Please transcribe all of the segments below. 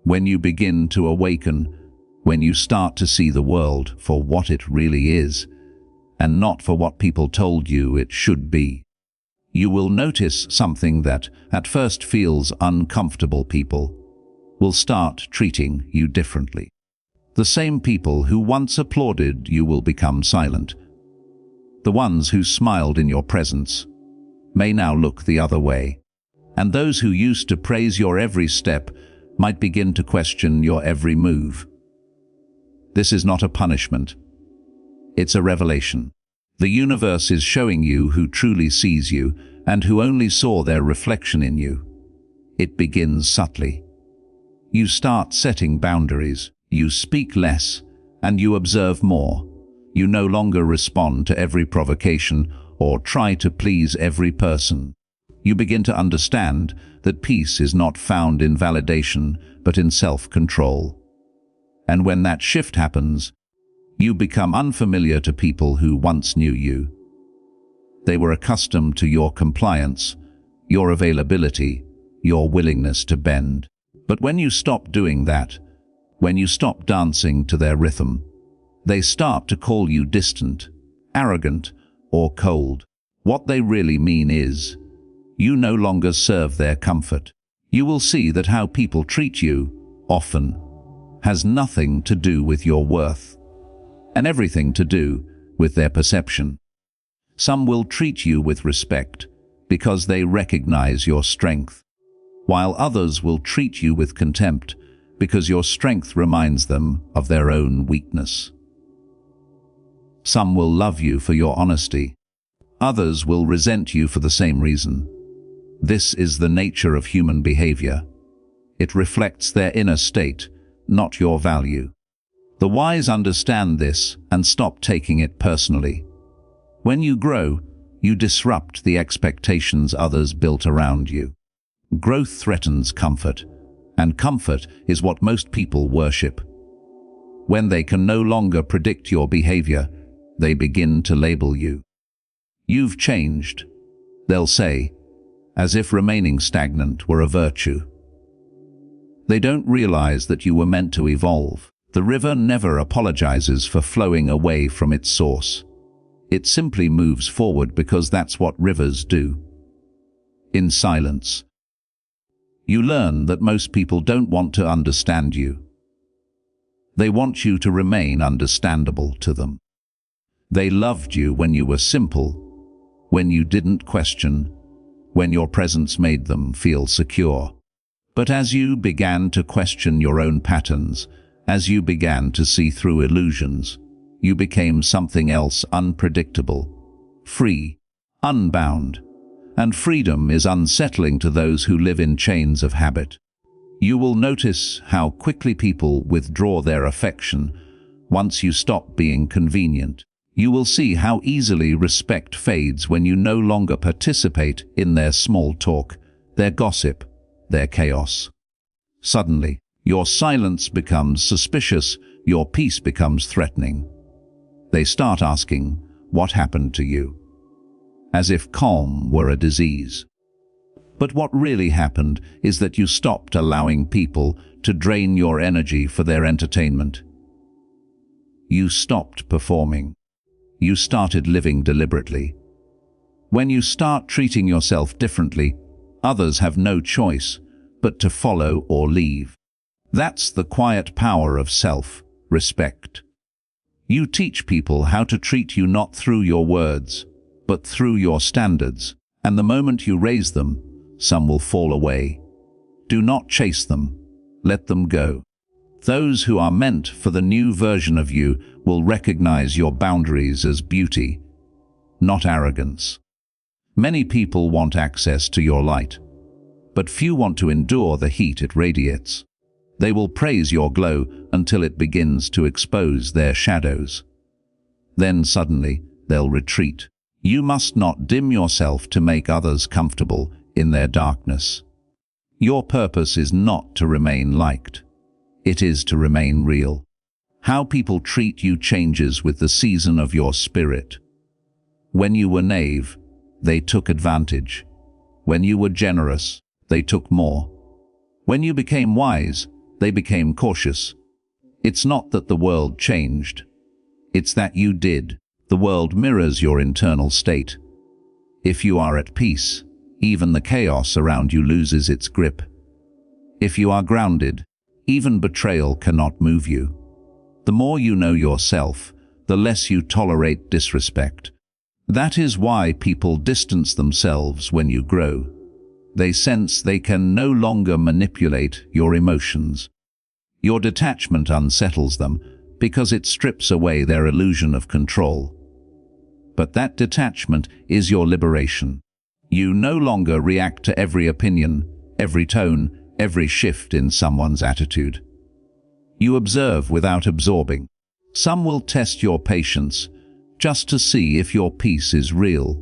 When you begin to awaken, when you start to see the world for what it really is, and not for what people told you it should be, you will notice something that at first feels uncomfortable. People will start treating you differently. The same people who once applauded you will become silent. The ones who smiled in your presence may now look the other way, and those who used to praise your every step might begin to question your every move. This is not a punishment. It's a revelation. The universe is showing you who truly sees you and who only saw their reflection in you. It begins subtly. You start setting boundaries, you speak less, and you observe more. You no longer respond to every provocation or try to please every person. You begin to understand that peace is not found in validation, but in self-control. And when that shift happens, you become unfamiliar to people who once knew you. They were accustomed to your compliance, your availability, your willingness to bend. But when you stop doing that, when you stop dancing to their rhythm, they start to call you distant, arrogant, or cold. What they really mean is, you no longer serve their comfort. You will see that how people treat you, often, has nothing to do with your worth, and everything to do with their perception. Some will treat you with respect because they recognize your strength, while others will treat you with contempt because your strength reminds them of their own weakness. Some will love you for your honesty. Others will resent you for the same reason. This is the nature of human behavior. It reflects their inner state, not your value. The wise understand this and stop taking it personally. When you grow, you disrupt the expectations others built around you. Growth threatens comfort, and comfort is what most people worship. When they can no longer predict your behavior, they begin to label you. You've changed, they'll say, as if remaining stagnant were a virtue. They don't realize that you were meant to evolve. The river never apologizes for flowing away from its source. It simply moves forward because that's what rivers do. In silence, you learn that most people don't want to understand you. They want you to remain understandable to them. They loved you when you were simple, when you didn't question, when your presence made them feel secure. But as you began to question your own patterns, as you began to see through illusions, you became something else unpredictable, free, unbound. And freedom is unsettling to those who live in chains of habit. You will notice how quickly people withdraw their affection once you stop being convenient. You will see how easily respect fades when you no longer participate in their small talk, their gossip, their chaos. Suddenly, your silence becomes suspicious, your peace becomes threatening. They start asking, "What happened to you?" As if calm were a disease. But what really happened is that you stopped allowing people to drain your energy for their entertainment. You stopped performing. You started living deliberately. When you start treating yourself differently, others have no choice but to follow or leave. That's the quiet power of self-respect. You teach people how to treat you not through your words, but through your standards, and the moment you raise them, some will fall away. Do not chase them. Let them go. Those who are meant for the new version of you will recognize your boundaries as beauty, not arrogance. Many people want access to your light, but few want to endure the heat it radiates. They will praise your glow until it begins to expose their shadows. Then suddenly, they'll retreat. You must not dim yourself to make others comfortable in their darkness. Your purpose is not to remain liked. It is to remain real. How people treat you changes with the season of your spirit. When you were naive, they took advantage. When you were generous, they took more. When you became wise, They became cautious. It's not that the world changed. It's that you did. The world mirrors your internal state. If you are at peace, even the chaos around you loses its grip. If you are grounded, even betrayal cannot move you. The more you know yourself, the less you tolerate disrespect. That is why people distance themselves when you grow. They sense they can no longer manipulate your emotions. Your detachment unsettles them because it strips away their illusion of control. But that detachment is your liberation. You no longer react to every opinion, every tone, every shift in someone's attitude. You observe without absorbing. Some will test your patience just to see if your peace is real.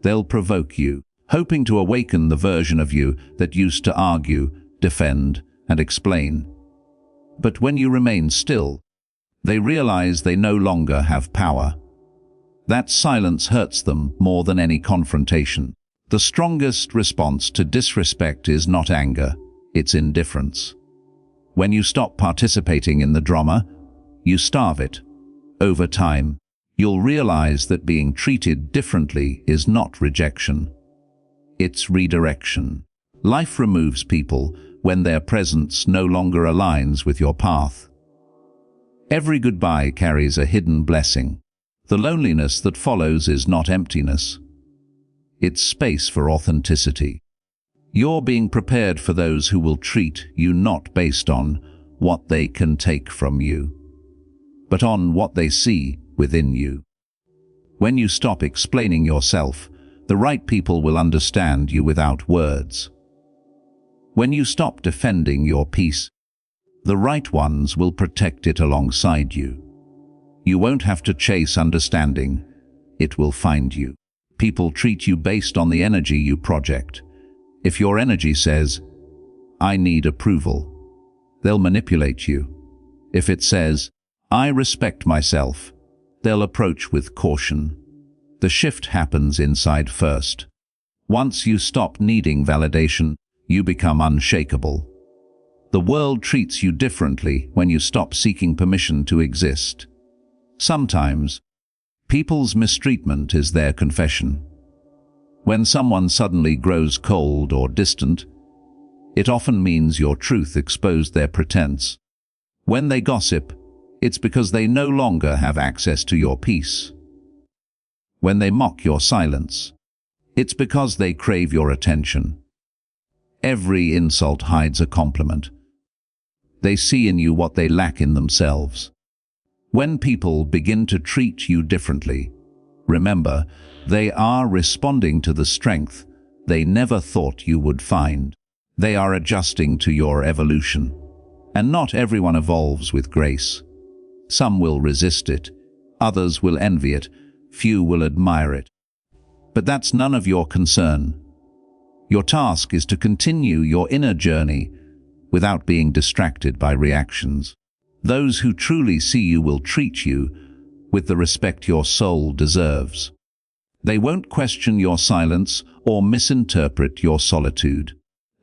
They'll provoke you, hoping to awaken the version of you that used to argue, defend, and explain. But when you remain still, they realize they no longer have power. That silence hurts them more than any confrontation. The strongest response to disrespect is not anger, it's indifference. When you stop participating in the drama, you starve it. Over time, you'll realize that being treated differently is not rejection. It's redirection. Life removes people when their presence no longer aligns with your path. Every goodbye carries a hidden blessing. The loneliness that follows is not emptiness. It's space for authenticity. You're being prepared for those who will treat you not based on what they can take from you, but on what they see within you. When you stop explaining yourself, the right people will understand you without words. When you stop defending your peace, the right ones will protect it alongside you. You won't have to chase understanding, it will find you. People treat you based on the energy you project. If your energy says, "I need approval," they'll manipulate you. If it says, "I respect myself," they'll approach with caution. The shift happens inside first. Once you stop needing validation, you become unshakable. The world treats you differently when you stop seeking permission to exist. Sometimes, people's mistreatment is their confession. When someone suddenly grows cold or distant, it often means your truth exposed their pretense. When they gossip, it's because they no longer have access to your peace. When they mock your silence, it's because they crave your attention. Every insult hides a compliment. They see in you what they lack in themselves. When people begin to treat you differently, remember, they are responding to the strength they never thought you would find. They are adjusting to your evolution. And not everyone evolves with grace. Some will resist it, others will envy it, few will admire it. But that's none of your concern. Your task is to continue your inner journey without being distracted by reactions. Those who truly see you will treat you with the respect your soul deserves. They won't question your silence or misinterpret your solitude.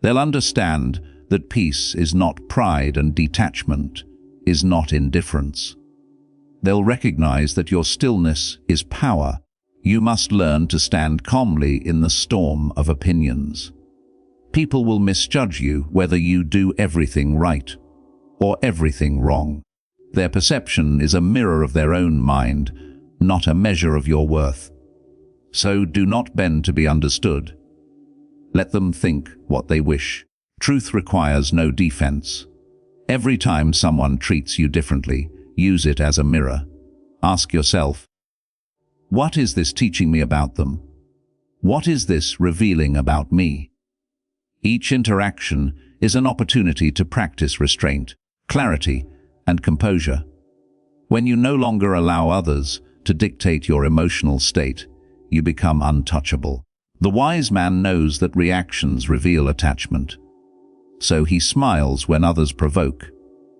They'll understand that peace is not pride and detachment is not indifference. They'll recognize that your stillness is power. You must learn to stand calmly in the storm of opinions. People will misjudge you whether you do everything right or everything wrong. Their perception is a mirror of their own mind, not a measure of your worth. So do not bend to be understood. Let them think what they wish. Truth requires no defense. Every time someone treats you differently, use it as a mirror. Ask yourself, what is this teaching me about them? What is this revealing about me? Each interaction is an opportunity to practice restraint, clarity, and composure. When you no longer allow others to dictate your emotional state, you become untouchable. The wise man knows that reactions reveal attachment. So he smiles when others provoke,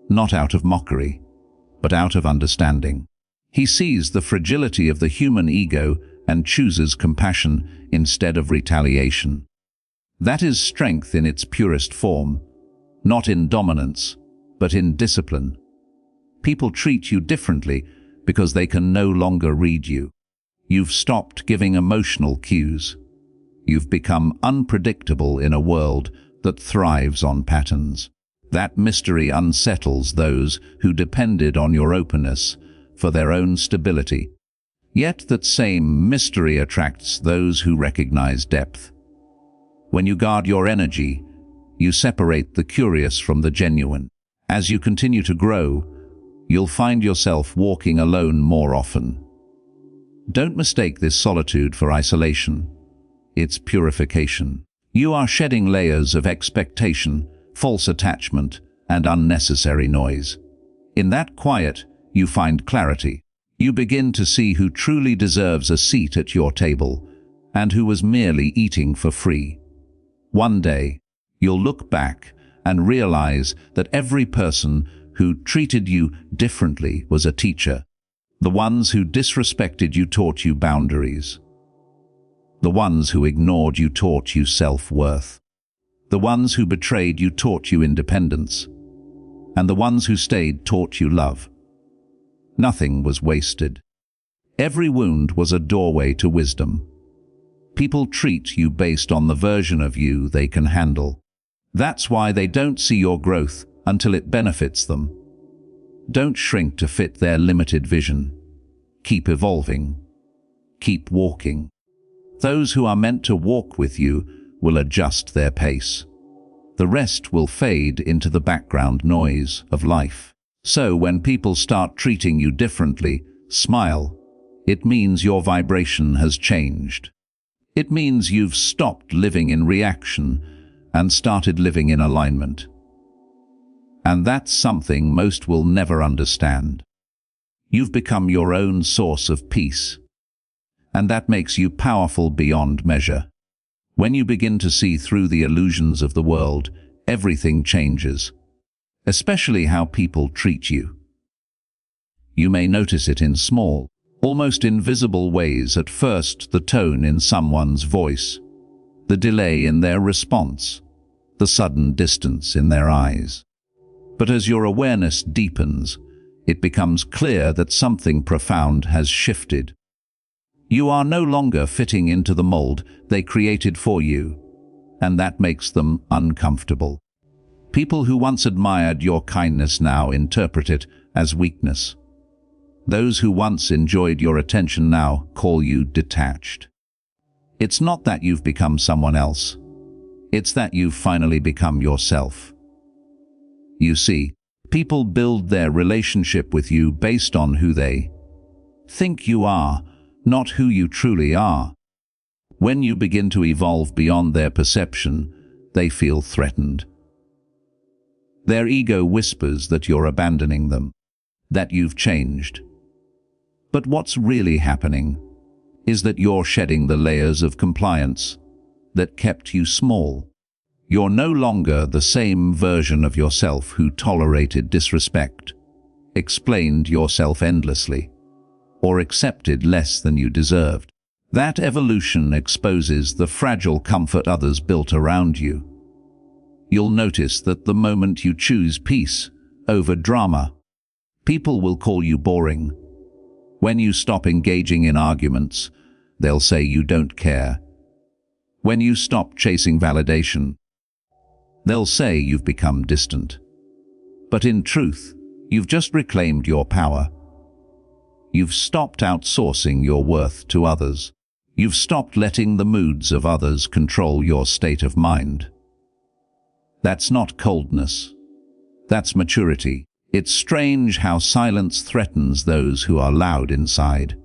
not out of mockery, but out of understanding. He sees the fragility of the human ego and chooses compassion instead of retaliation. That is strength in its purest form, not in dominance, but in discipline. People treat you differently because they can no longer read you. You've stopped giving emotional cues. You've become unpredictable in a world that thrives on patterns. That mystery unsettles those who depended on your openness for their own stability. Yet that same mystery attracts those who recognize depth. When you guard your energy, you separate the curious from the genuine. As you continue to grow, you'll find yourself walking alone more often. Don't mistake this solitude for isolation. It's purification. You are shedding layers of expectation, false attachment, and unnecessary noise. In that quiet, you find clarity. You begin to see who truly deserves a seat at your table and who was merely eating for free. One day, you'll look back and realize that every person who treated you differently was a teacher. The ones who disrespected you taught you boundaries. The ones who ignored you taught you self-worth. The ones who betrayed you taught you independence. And the ones who stayed taught you love. Nothing was wasted. Every wound was a doorway to wisdom. People treat you based on the version of you they can handle. That's why they don't see your growth until it benefits them. Don't shrink to fit their limited vision. Keep evolving. Keep walking. Those who are meant to walk with you will adjust their pace. The rest will fade into the background noise of life. So when people start treating you differently, smile. It means your vibration has changed. It means you've stopped living in reaction and started living in alignment. And that's something most will never understand. You've become your own source of peace. And that makes you powerful beyond measure. When you begin to see through the illusions of the world, everything changes, especially how people treat you. You may notice it in small, almost invisible ways at first: the tone in someone's voice, the delay in their response, the sudden distance in their eyes. But as your awareness deepens, it becomes clear that something profound has shifted. You are no longer fitting into the mold they created for you, and that makes them uncomfortable. People who once admired your kindness now interpret it as weakness. Those who once enjoyed your attention now call you detached. It's not that you've become someone else. It's that you've finally become yourself. You see, people build their relationship with you based on who they think you are, not who you truly are. When you begin to evolve beyond their perception, they feel threatened. Their ego whispers that you're abandoning them, that you've changed. But what's really happening is that you're shedding the layers of compliance that kept you small. You're no longer the same version of yourself who tolerated disrespect, explained yourself endlessly, or accepted less than you deserved. That evolution exposes the fragile comfort others built around you. You'll notice that the moment you choose peace over drama, people will call you boring. When you stop engaging in arguments, they'll say you don't care. When you stop chasing validation, they'll say you've become distant. But in truth, you've just reclaimed your power. You've stopped outsourcing your worth to others. You've stopped letting the moods of others control your state of mind. That's not coldness. That's maturity. It's strange how silence threatens those who are loud inside.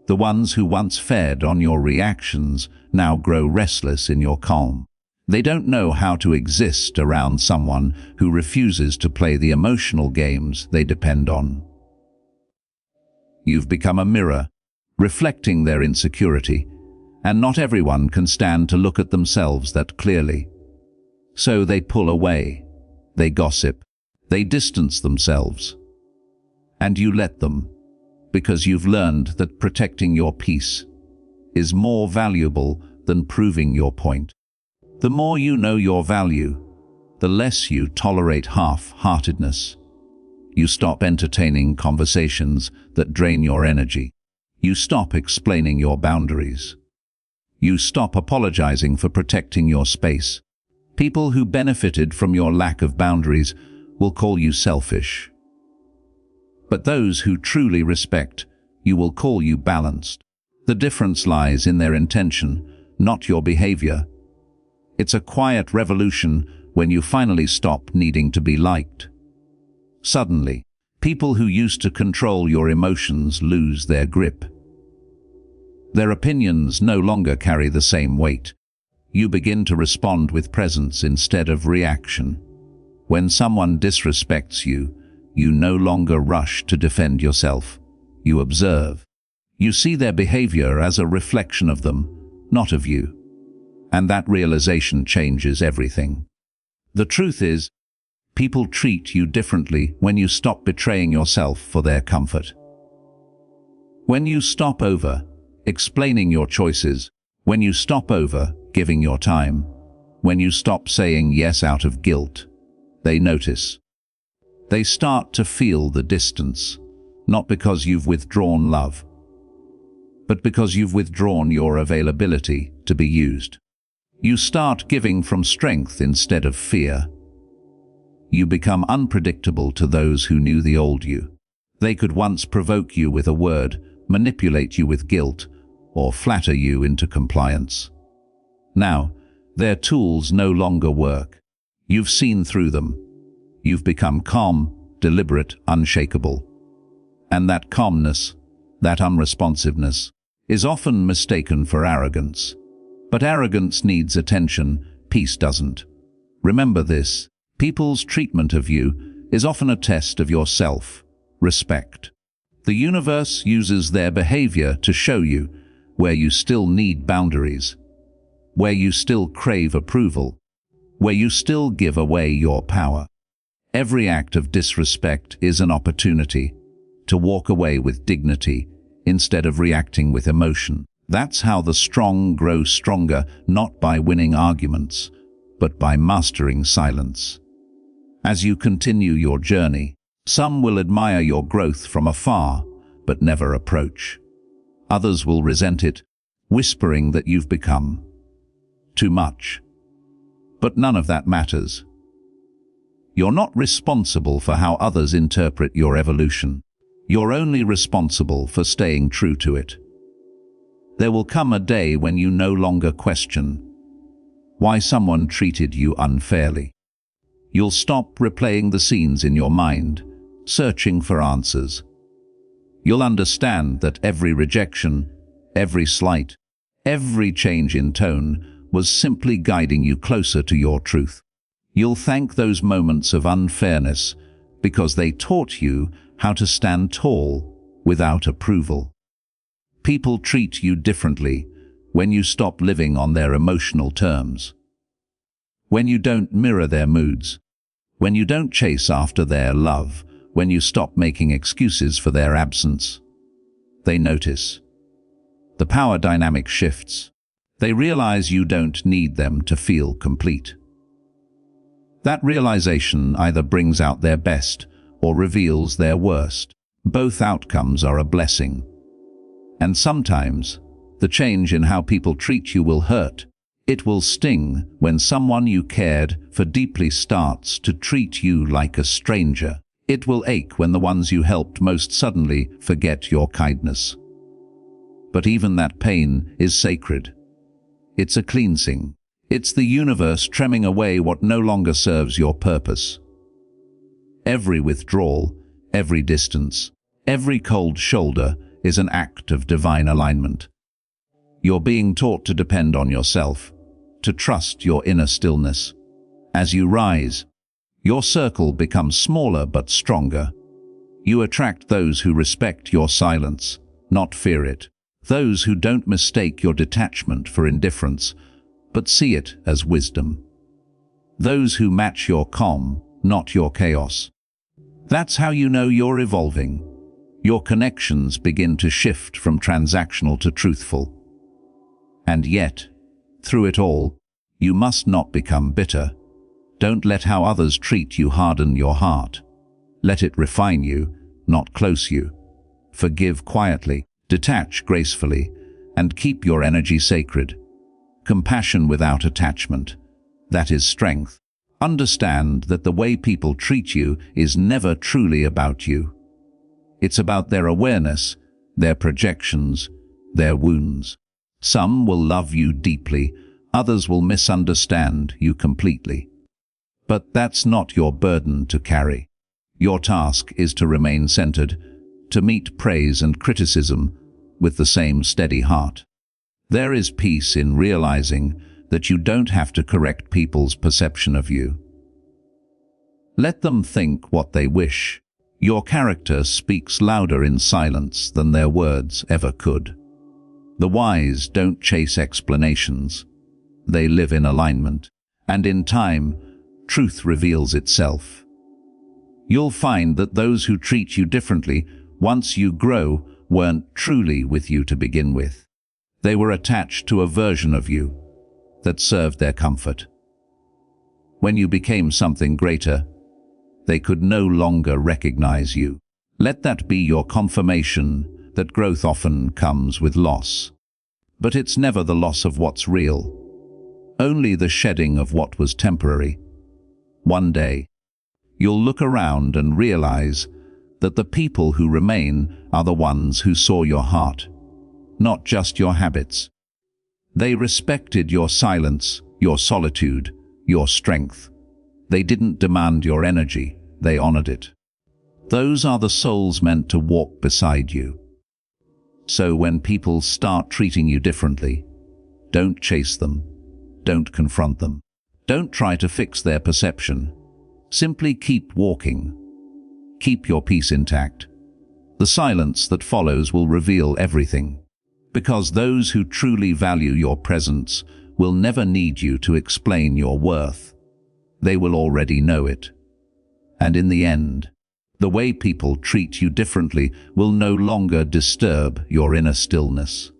The ones who once fed on your reactions now grow restless in your calm. They don't know how to exist around someone who refuses to play the emotional games they depend on. You've become a mirror, reflecting their insecurity, and not everyone can stand to look at themselves that clearly. So they pull away, they gossip, they distance themselves. And you let them, because you've learned that protecting your peace is more valuable than proving your point. The more you know your value, the less you tolerate half-heartedness. You stop entertaining conversations that drain your energy. You stop explaining your boundaries. You stop apologizing for protecting your space. People who benefited from your lack of boundaries will call you selfish. But those who truly respect you will call you balanced. The difference lies in their intention, not your behavior. It's a quiet revolution when you finally stop needing to be liked. Suddenly, people who used to control your emotions lose their grip. Their opinions no longer carry the same weight. You begin to respond with presence instead of reaction. When someone disrespects you, you no longer rush to defend yourself. You observe. You see their behavior as a reflection of them, not of you. And that realization changes everything. The truth is, people treat you differently when you stop betraying yourself for their comfort. When you stop over-explaining your choices, when you stop over-giving your time, when you stop saying yes out of guilt, they notice. They start to feel the distance, not because you've withdrawn love, but because you've withdrawn your availability to be used. You start giving from strength instead of fear. You become unpredictable to those who knew the old you. They could once provoke you with a word, manipulate you with guilt, or flatter you into compliance. Now, their tools no longer work. You've seen through them. You've become calm, deliberate, unshakable. And that calmness, that unresponsiveness, is often mistaken for arrogance. But arrogance needs attention, peace doesn't. Remember this, people's treatment of you is often a test of your self-respect. The universe uses their behavior to show you where you still need boundaries, where you still crave approval, where you still give away your power. Every act of disrespect is an opportunity to walk away with dignity instead of reacting with emotion. That's how the strong grow stronger, not by winning arguments, but by mastering silence. As you continue your journey, some will admire your growth from afar, but never approach. Others will resent it, whispering that you've become too much. But none of that matters. You're not responsible for how others interpret your evolution. You're only responsible for staying true to it. There will come a day when you no longer question why someone treated you unfairly. You'll stop replaying the scenes in your mind, searching for answers. You'll understand that every rejection, every slight, every change in tone was simply guiding you closer to your truth. You'll thank those moments of unfairness because they taught you how to stand tall without approval. People treat you differently when you stop living on their emotional terms. When you don't mirror their moods, when you don't chase after their love, when you stop making excuses for their absence. They notice. The power dynamic shifts. They realize you don't need them to feel complete. That realization either brings out their best or reveals their worst. Both outcomes are a blessing. And sometimes, the change in how people treat you will hurt. It will sting when someone you cared for deeply starts to treat you like a stranger. It will ache when the ones you helped most suddenly forget your kindness. But even that pain is sacred. It's a cleansing. It's the universe trimming away what no longer serves your purpose. Every withdrawal, every distance, every cold shoulder is an act of divine alignment. You're being taught to depend on yourself, to trust your inner stillness. As you rise, your circle becomes smaller but stronger. You attract those who respect your silence, not fear it. Those who don't mistake your detachment for indifference, but see it as wisdom. Those who match your calm, not your chaos. That's how you know you're evolving. Your connections begin to shift from transactional to truthful. And yet, through it all, you must not become bitter. Don't let how others treat you harden your heart. Let it refine you, not close you. Forgive quietly, detach gracefully, and keep your energy sacred. Compassion without attachment. That is strength. Understand that the way people treat you is never truly about you. It's about their awareness, their projections, their wounds. Some will love you deeply, others will misunderstand you completely. But that's not your burden to carry. Your task is to remain centered, to meet praise and criticism with the same steady heart. There is peace in realizing that you don't have to correct people's perception of you. Let them think what they wish. Your character speaks louder in silence than their words ever could. The wise don't chase explanations. They live in alignment, and in time, truth reveals itself. You'll find that those who treat you differently, once you grow, weren't truly with you to begin with. They were attached to a version of you that served their comfort. When you became something greater, they could no longer recognize you. Let that be your confirmation that growth often comes with loss. But it's never the loss of what's real, only the shedding of what was temporary. One day, you'll look around and realize that the people who remain are the ones who saw your heart, not just your habits. They respected your silence, your solitude, your strength. They didn't demand your energy, they honored it. Those are the souls meant to walk beside you. So when people start treating you differently, don't chase them, don't confront them, don't try to fix their perception. Simply keep walking. Keep your peace intact. The silence that follows will reveal everything, because those who truly value your presence will never need you to explain your worth. They will already know it. And in the end, the way people treat you differently will no longer disturb your inner stillness.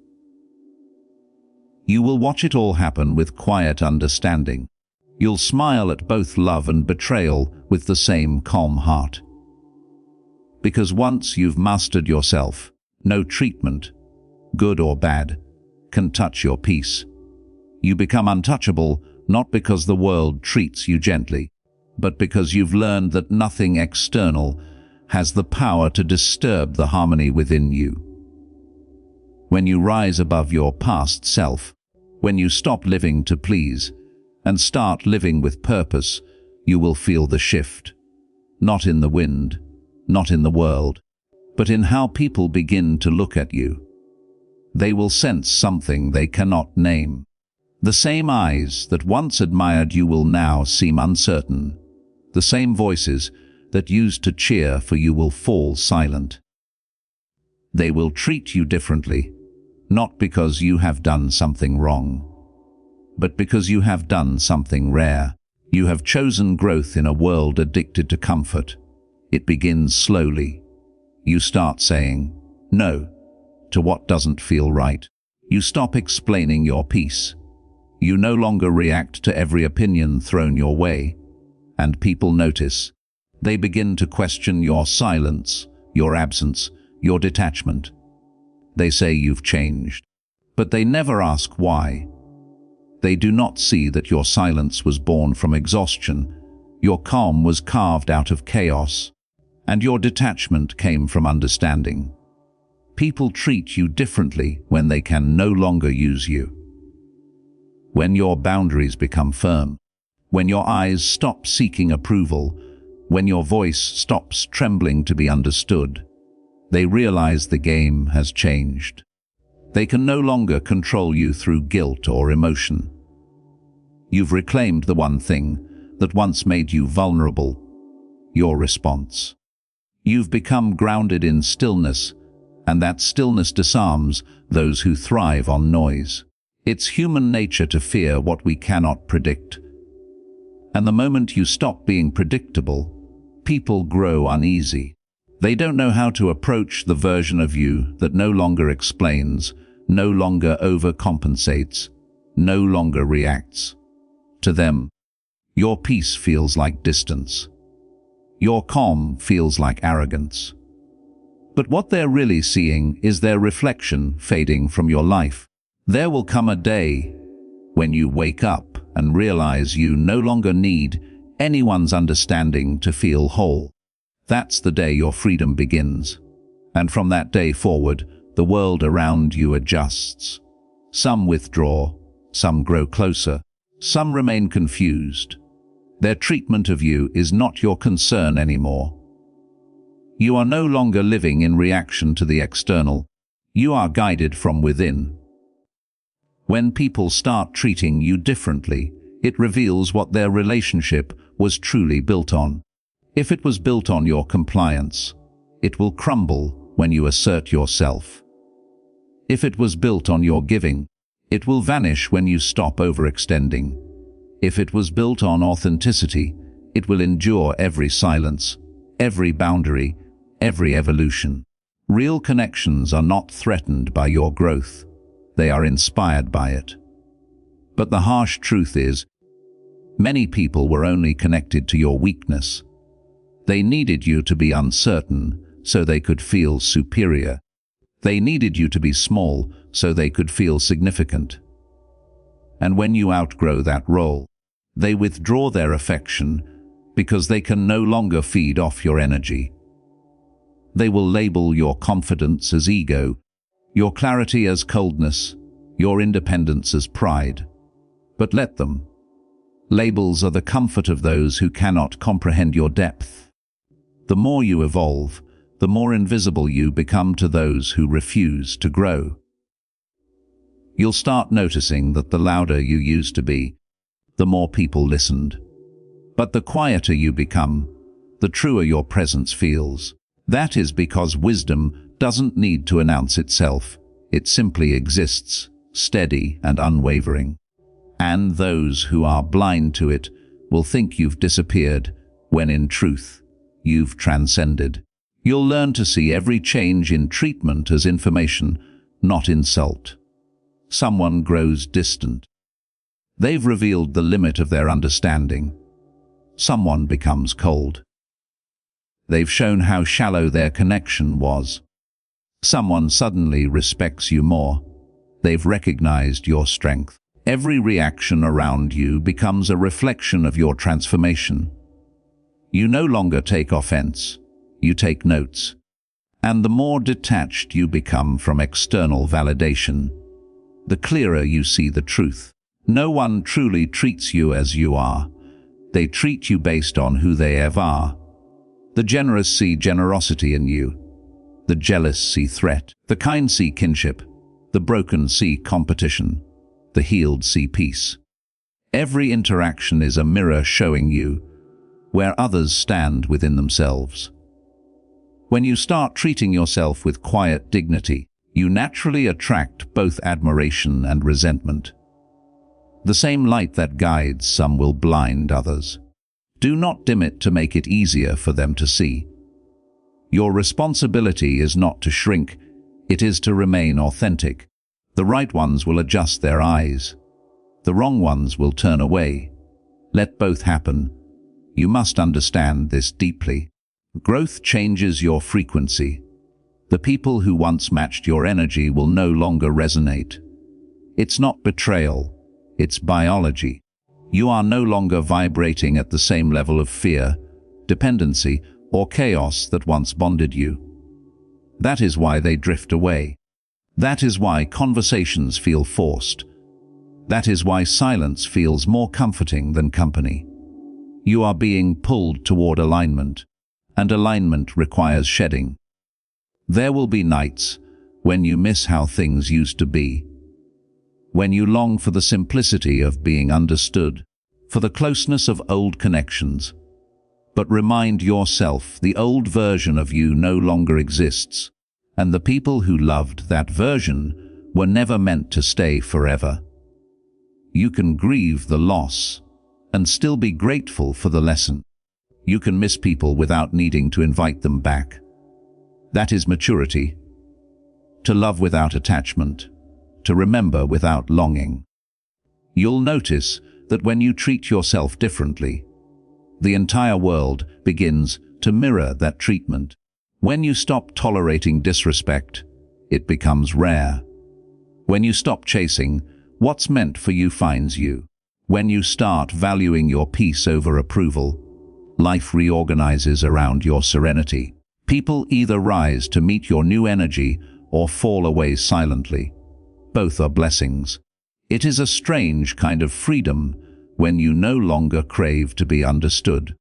You will watch it all happen with quiet understanding. You'll smile at both love and betrayal with the same calm heart. Because once you've mastered yourself, no treatment, good or bad, can touch your peace. You become untouchable not because the world treats you gently, but because you've learned that nothing external has the power to disturb the harmony within you. When you rise above your past self, when you stop living to please and start living with purpose, you will feel the shift, not in the wind, not in the world, but in how people begin to look at you. They will sense something they cannot name. The same eyes that once admired you will now seem uncertain. The same voices that used to cheer for you will fall silent. They will treat you differently, not because you have done something wrong, but because you have done something rare. You have chosen growth in a world addicted to comfort. It begins slowly. You start saying no to what doesn't feel right. You stop explaining your peace. You no longer react to every opinion thrown your way. And people notice. They begin to question your silence, your absence, your detachment. They say you've changed, but they never ask why. They do not see that your silence was born from exhaustion, your calm was carved out of chaos, and your detachment came from understanding. People treat you differently when they can no longer use you. When your boundaries become firm, when your eyes stop seeking approval, when your voice stops trembling to be understood, they realize the game has changed. They can no longer control you through guilt or emotion. You've reclaimed the one thing that once made you vulnerable, your response. You've become grounded in stillness, and that stillness disarms those who thrive on noise. It's human nature to fear what we cannot predict. And the moment you stop being predictable, people grow uneasy. They don't know how to approach the version of you that no longer explains, no longer overcompensates, no longer reacts. To them, Your peace feels like distance. Your calm feels like arrogance. But what they're really seeing is their reflection fading from your life. There will come a day when you wake up and realize you no longer need anyone's understanding to feel whole. That's the day your freedom begins. And from that day forward, the world around you adjusts. Some withdraw, some grow closer, some remain confused. Their treatment of you is not your concern anymore. You are no longer living in reaction to the external. You are guided from within. When people start treating you differently, it reveals what their relationship was truly built on. If it was built on your compliance, it will crumble when you assert yourself. If it was built on your giving, it will vanish when you stop overextending. If it was built on authenticity, it will endure every silence, every boundary, every evolution. Real connections are not threatened by your growth. They are inspired by it. But the harsh truth is, many people were only connected to your weakness. They needed you to be uncertain so they could feel superior. They needed you to be small so they could feel significant. And when you outgrow that role, they withdraw their affection because they can no longer feed off your energy. They will label your confidence as ego, your clarity as coldness, your independence as pride. But let them. Labels are the comfort of those who cannot comprehend your depth. The more you evolve, the more invisible you become to those who refuse to grow. You'll start noticing that the louder you used to be, the more people listened. But the quieter you become, the truer your presence feels. That is because wisdom doesn't need to announce itself. It simply exists, steady and unwavering. And those who are blind to it will think you've disappeared, when in truth, you've transcended. You'll learn to see every change in treatment as information, not insult. Someone grows distant. They've revealed the limit of their understanding. Someone becomes cold. They've shown how shallow their connection was. Someone suddenly respects you more. They've recognized your strength. Every reaction around you becomes a reflection of your transformation. You no longer take offense. You take notes. And the more detached you become from external validation, the clearer you see the truth. No one truly treats you as you are. They treat you based on who they ever are. The generous see generosity in you. The jealous see threat. The kind see kinship. The broken see competition. The healed see peace. Every interaction is a mirror showing you where others stand within themselves. When you start treating yourself with quiet dignity, you naturally attract both admiration and resentment. The same light that guides some will blind others. Do not dim it to make it easier for them to see. Your responsibility is not to shrink, it is to remain authentic. The right ones will adjust their eyes. The wrong ones will turn away. Let both happen. You must understand this deeply. Growth changes your frequency. The people who once matched your energy will no longer resonate. It's not betrayal, it's biology. You are no longer vibrating at the same level of fear, dependency, or chaos that once bonded you. That is why they drift away. That is why conversations feel forced. That is why silence feels more comforting than company. You are being pulled toward alignment, and alignment requires shedding. There will be nights when you miss how things used to be, when you long for the simplicity of being understood, for the closeness of old connections. But remind yourself the old version of you no longer exists, and the people who loved that version were never meant to stay forever. You can grieve the loss and still be grateful for the lesson. You can miss people without needing to invite them back. That is maturity. To love without attachment, to remember without longing. You'll notice that when you treat yourself differently, the entire world begins to mirror that treatment. When you stop tolerating disrespect, it becomes rare. When you stop chasing, what's meant for you finds you. When you start valuing your peace over approval, life reorganizes around your serenity. People either rise to meet your new energy or fall away silently. Both are blessings. It is a strange kind of freedom when you no longer crave to be understood.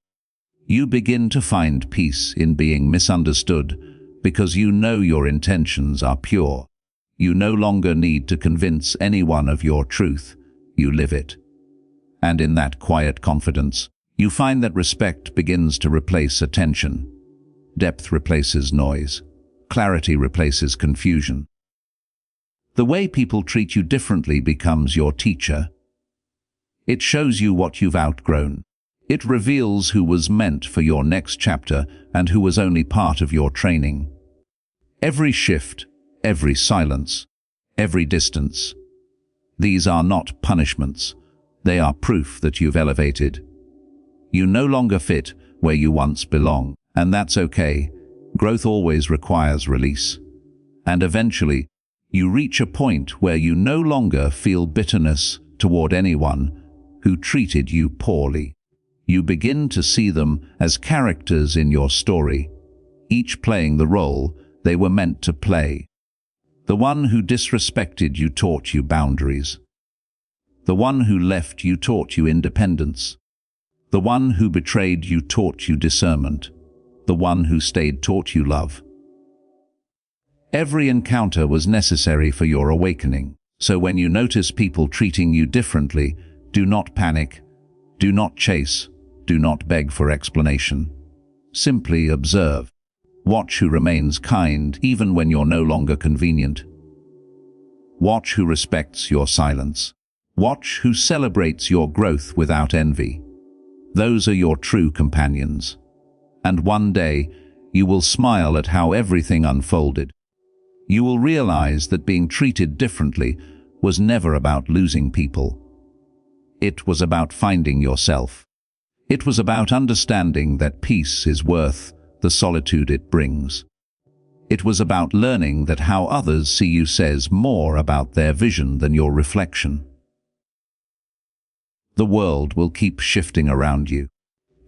You begin to find peace in being misunderstood because you know your intentions are pure. You no longer need to convince anyone of your truth. You live it. And in that quiet confidence, you find that respect begins to replace attention. Depth replaces noise. Clarity replaces confusion. The way people treat you differently becomes your teacher. It shows you what you've outgrown. It reveals who was meant for your next chapter and who was only part of your training. Every shift, every silence, every distance. These are not punishments. They are proof that you've elevated. You no longer fit where you once belonged, and that's okay. Growth always requires release. And eventually, you reach a point where you no longer feel bitterness toward anyone who treated you poorly. You begin to see them as characters in your story, each playing the role they were meant to play. The one who disrespected you taught you boundaries. The one who left you taught you independence. The one who betrayed you taught you discernment. The one who stayed taught you love. Every encounter was necessary for your awakening. So when you notice people treating you differently, do not panic, do not chase, do not beg for explanation. Simply observe. Watch who remains kind even when you're no longer convenient. Watch who respects your silence. Watch who celebrates your growth without envy. Those are your true companions. And one day, you will smile at how everything unfolded. You will realize that being treated differently was never about losing people. It was about finding yourself. It was about understanding that peace is worth the solitude it brings. It was about learning that how others see you says more about their vision than your reflection. The world will keep shifting around you.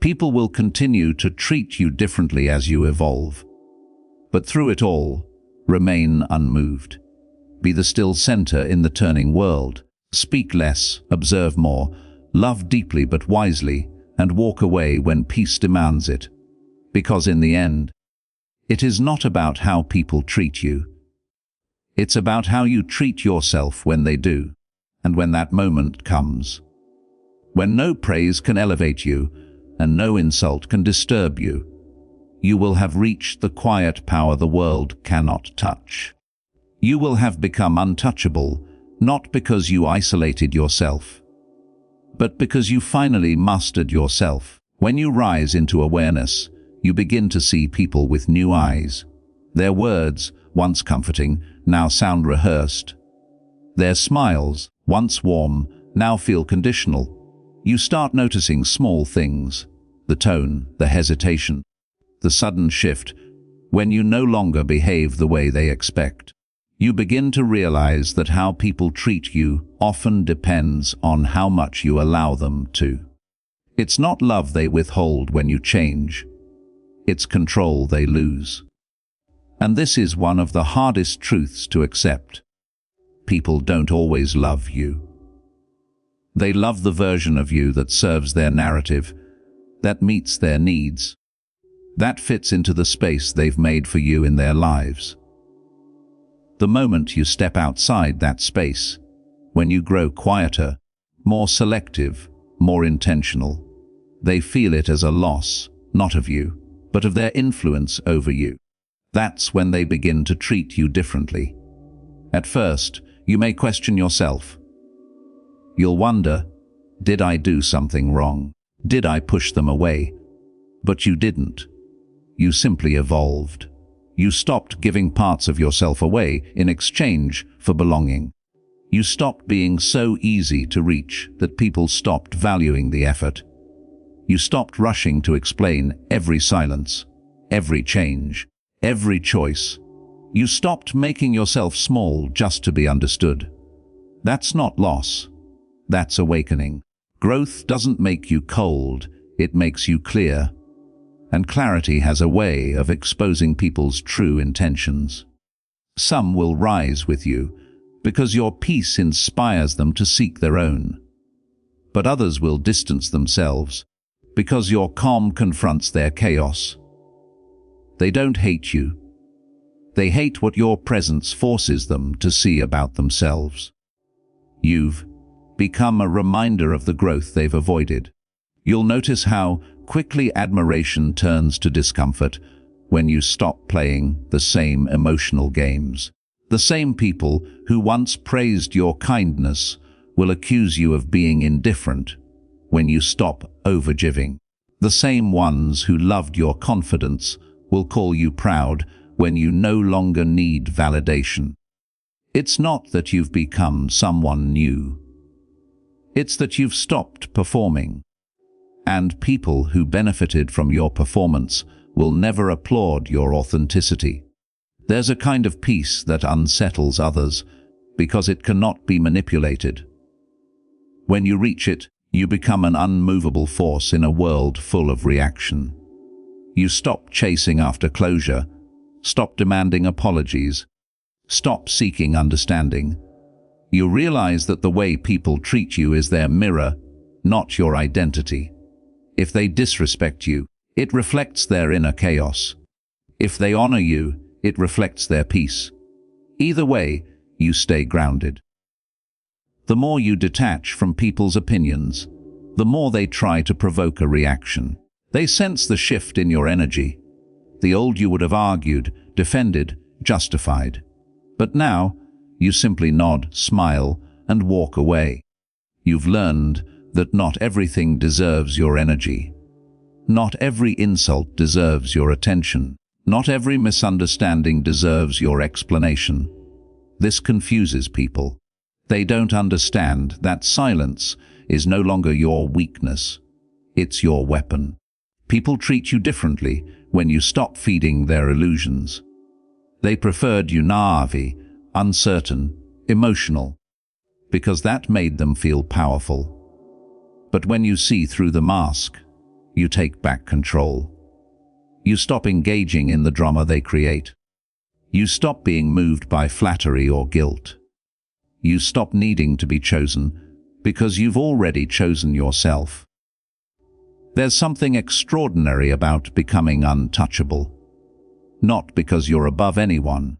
People will continue to treat you differently as you evolve. But through it all, remain unmoved. Be the still center in the turning world. Speak less, observe more, love deeply but wisely, and walk away when peace demands it. Because in the end, it is not about how people treat you. It's about how you treat yourself when they do, and when that moment comes. When no praise can elevate you, and no insult can disturb you, you will have reached the quiet power the world cannot touch. You will have become untouchable, not because you isolated yourself, but because you finally mastered yourself. When you rise into awareness, you begin to see people with new eyes. Their words, once comforting, now sound rehearsed. Their smiles, once warm, now feel conditional. You start noticing small things, the tone, the hesitation, the sudden shift, when you no longer behave the way they expect. You begin to realize that how people treat you often depends on how much you allow them to. It's not love they withhold when you change. It's control they lose. And this is one of the hardest truths to accept. People don't always love you. They love the version of you that serves their narrative, that meets their needs, that fits into the space they've made for you in their lives. The moment you step outside that space, when you grow quieter, more selective, more intentional, they feel it as a loss, not of you, but of their influence over you. That's when they begin to treat you differently. At first, you may question yourself. You'll wonder, did I do something wrong? Did I push them away? But you didn't. You simply evolved. You stopped giving parts of yourself away in exchange for belonging. You stopped being so easy to reach that people stopped valuing the effort. You stopped rushing to explain every silence, every change, every choice. You stopped making yourself small just to be understood. That's not loss. That's awakening. Growth doesn't make you cold, it makes you clear. And clarity has a way of exposing people's true intentions. Some will rise with you because your peace inspires them to seek their own. But others will distance themselves because your calm confronts their chaos. They don't hate you. They hate what your presence forces them to see about themselves. You've become a reminder of the growth they've avoided. You'll notice how quickly admiration turns to discomfort when you stop playing the same emotional games. The same people who once praised your kindness will accuse you of being indifferent when you stop overgiving. The same ones who loved your confidence will call you proud when you no longer need validation. It's not that you've become someone new. It's that you've stopped performing. And people who benefited from your performance will never applaud your authenticity. There's a kind of peace that unsettles others because it cannot be manipulated. When you reach it, you become an unmovable force in a world full of reaction. You stop chasing after closure, stop demanding apologies, stop seeking understanding. You realize that the way people treat you is their mirror, not your identity. If they disrespect you, it reflects their inner chaos. If they honor you, it reflects their peace. Either way, you stay grounded. The more you detach from people's opinions, the more they try to provoke a reaction. They sense the shift in your energy. The old you would have argued, defended, justified. But now, you simply nod, smile, and walk away. You've learned that not everything deserves your energy. Not every insult deserves your attention. Not every misunderstanding deserves your explanation. This confuses people. They don't understand that silence is no longer your weakness. It's your weapon. People treat you differently when you stop feeding their illusions. They preferred you naive, uncertain, emotional, because that made them feel powerful. But when you see through the mask, you take back control. You stop engaging in the drama they create. You stop being moved by flattery or guilt. You stop needing to be chosen because you've already chosen yourself. There's something extraordinary about becoming untouchable. Not because you're above anyone,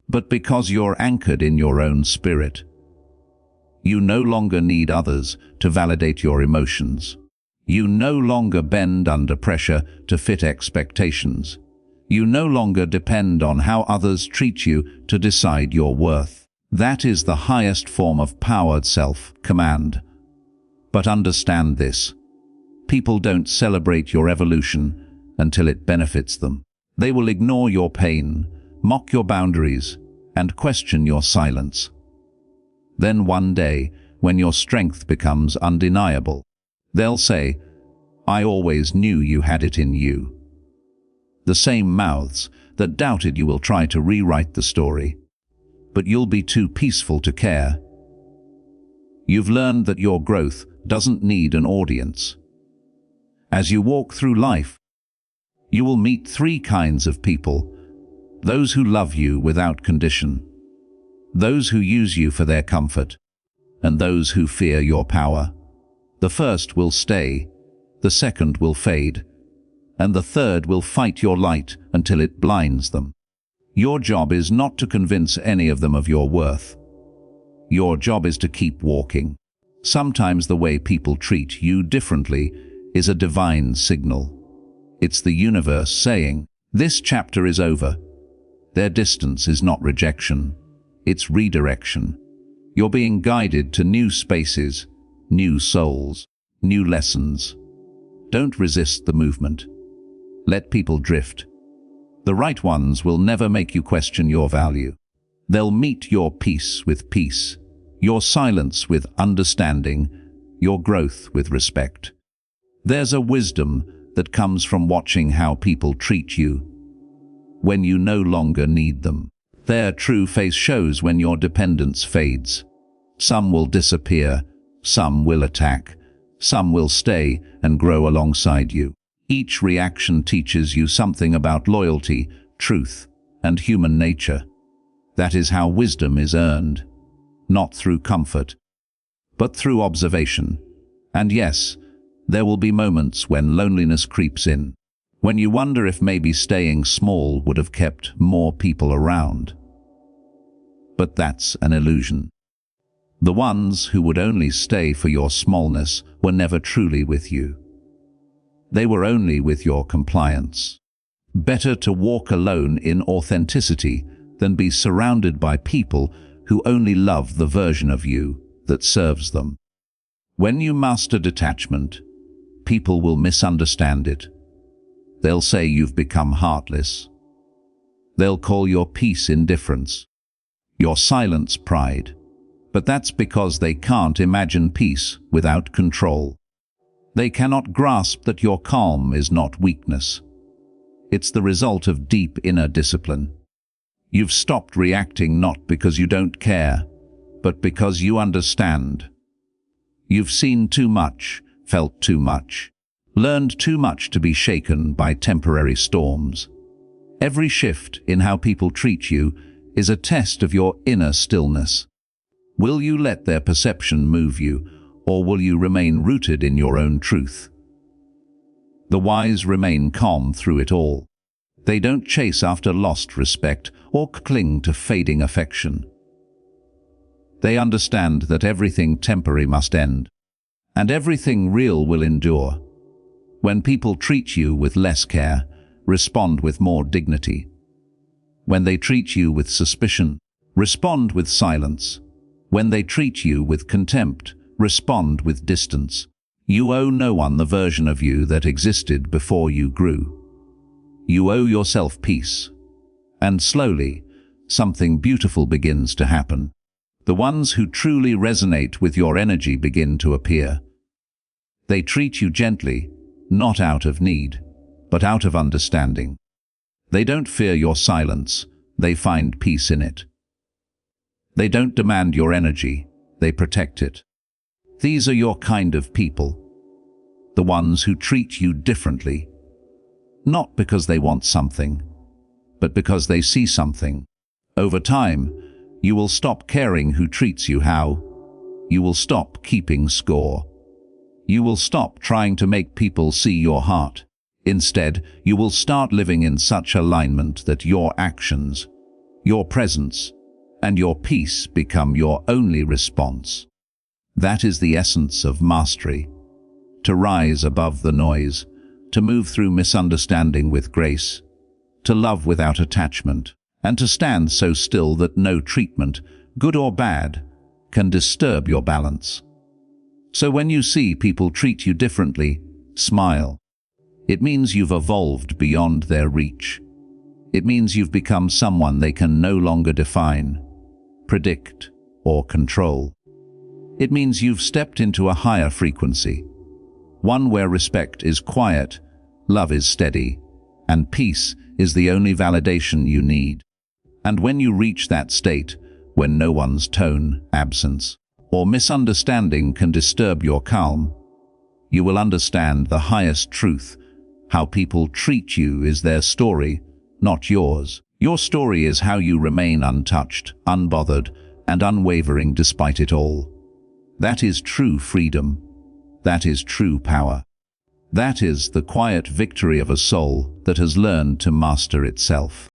but because you're anchored in your own spirit. You no longer need others to validate your emotions. You no longer bend under pressure to fit expectations. You no longer depend on how others treat you to decide your worth. That is the highest form of powered self-command. But understand this. People don't celebrate your evolution until it benefits them. They will ignore your pain, mock your boundaries, and question your silence. Then one day, when your strength becomes undeniable, they'll say, "I always knew you had it in you." The same mouths that doubted you will try to rewrite the story, but you'll be too peaceful to care. You've learned that your growth doesn't need an audience. As you walk through life, you will meet three kinds of people: those who love you without condition, those who use you for their comfort, and those who fear your power. The first will stay, the second will fade, and the third will fight your light until it blinds them. Your job is not to convince any of them of your worth. Your job is to keep walking. Sometimes the way people treat you differently is a divine signal. It's the universe saying, "This chapter is over." Their distance is not rejection, it's redirection. You're being guided to new spaces, new souls, new lessons. Don't resist the movement. Let people drift. The right ones will never make you question your value. They'll meet your peace with peace, your silence with understanding, your growth with respect. There's a wisdom that comes from watching how people treat you when you no longer need them. Their true face shows when your dependence fades. Some will disappear, some will attack, some will stay and grow alongside you. Each reaction teaches you something about loyalty, truth, and human nature. That is how wisdom is earned, not through comfort, but through observation. And yes, there will be moments when loneliness creeps in, when you wonder if maybe staying small would have kept more people around. But that's an illusion. The ones who would only stay for your smallness were never truly with you. They were only with your compliance. Better to walk alone in authenticity than be surrounded by people who only love the version of you that serves them. When you master detachment, people will misunderstand it. They'll say you've become heartless. They'll call your peace indifference, your silence pride. But that's because they can't imagine peace without control. They cannot grasp that your calm is not weakness. It's the result of deep inner discipline. You've stopped reacting not because you don't care, but because you understand. You've seen too much, felt too much, learned too much to be shaken by temporary storms. Every shift in how people treat you is a test of your inner stillness. Will you let their perception move you, or will you remain rooted in your own truth? The wise remain calm through it all. They don't chase after lost respect or cling to fading affection. They understand that everything temporary must end, and everything real will endure. When people treat you with less care, respond with more dignity. When they treat you with suspicion, respond with silence. When they treat you with contempt, respond with distance. You owe no one the version of you that existed before you grew. You owe yourself peace. And slowly, something beautiful begins to happen. The ones who truly resonate with your energy begin to appear. They treat you gently, not out of need, but out of understanding. They don't fear your silence, they find peace in it. They don't demand your energy, they protect it. These are your kind of people, the ones who treat you differently, not because they want something, but because they see something. Over time, you will stop caring who treats you how. You will stop keeping score. You will stop trying to make people see your heart. Instead, you will start living in such alignment that your actions, your presence, and your peace become your only response. That is the essence of mastery. To rise above the noise, to move through misunderstanding with grace, to love without attachment, and to stand so still that no treatment, good or bad, can disturb your balance. So when you see people treat you differently, smile. It means you've evolved beyond their reach. It means you've become someone they can no longer define, predict, or control. It means you've stepped into a higher frequency, one where respect is quiet, love is steady, and peace is the only validation you need. And when you reach that state, when no one's tone, absence, or misunderstanding can disturb your calm, you will understand the highest truth. How people treat you is their story, not yours. Your story is how you remain untouched, unbothered, and unwavering despite it all. That is true freedom. That is true power. That is the quiet victory of a soul that has learned to master itself.